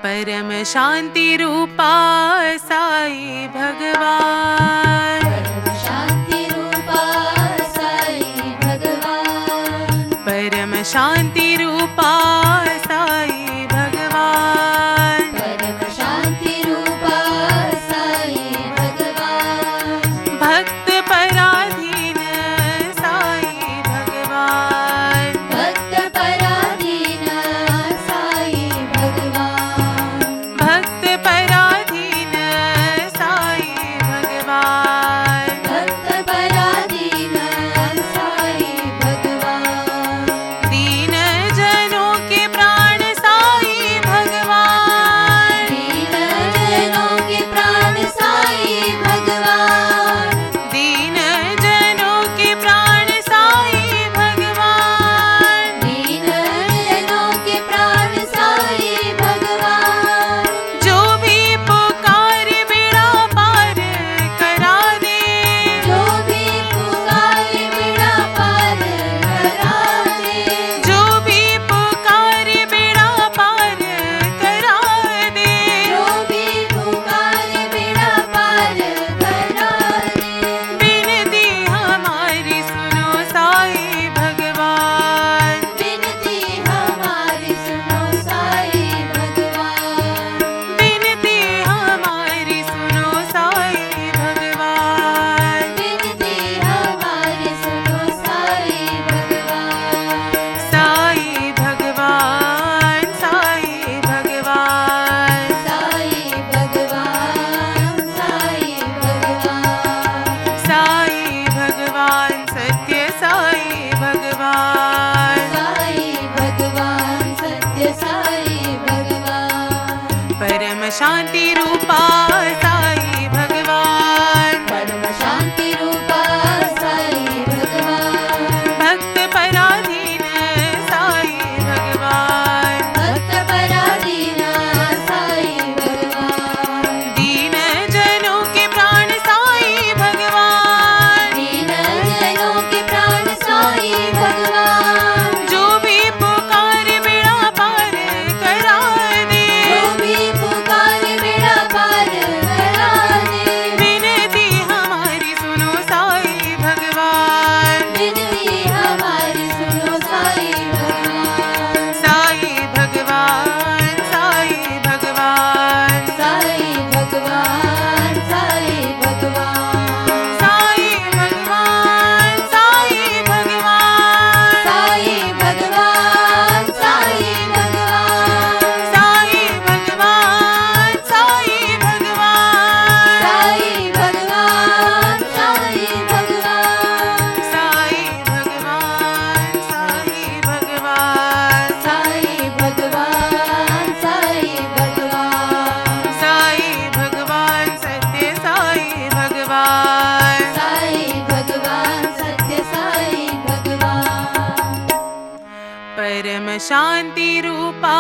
परम शांति रूपा साई भगवान। परम शांति रूपा साई भगवान। परम शांति रूपा साई भगवान। परम शांति रूपा साई भगवान। भक्त पराधीन साई भगवान। भक्त पराधीन साई भगवान। भक्त पराधीन साई भगवान। भक्त पराधीन साई भगवान। दीन जनों के प्राण साई भगवान। दीन जनों के प्राण साई भगवान। दीन जनों के प्राण साई भगवान। दीन जनों के प्राण साई भगवान। जो भी पुकार बेड़ा पार करा दे। जो भी पुकार बेड़ा पार करा दे। जो भी पुकार बेड़ा पार करा दे। जो भी पुकार बेड़ा पार करा दे। विनती हमारी सुनो साई भगवान। विनती हमारी सुनो साई भगवान। विनती हमारी सुनो साई भगवान। विनती हमारी सुनो साई भगवान। साई भगवान साई भगवान। साई भगवान साई भगवान। साई भगवान सत्य साई भगवान। साई भगवान सत्य साई भगवान। परम शांति रूपा साई भगवान। परम शांति रूपा साई भगवान। भक्त पराधीन साई भगवान। भक्त पराधीन साई भगवान। दीन जनों के प्राण साई भगवान। दीन जनों के प्राण साई भगवान। जो भी पुकार बेड़ा पार करा दे। जो भी पुकार बेड़ा पार करा दे। विनती हमारी सुनो साई भगवान। विनती हमारी सुनो साई भगवान। साई भगवान साई भगवान। साई भगवान साई भगवान। साई भगवान साई भगवान। साई भगवान साई भगवान। साई भगवान साई भगवान। साई भगवान साई भगवान। साई भगवान साई भगवान। साई भगवान साई भगवान। साई भगवान सत्य साई भगवान। साई भगवान सत्य साई भगवान। परम शांति रूपा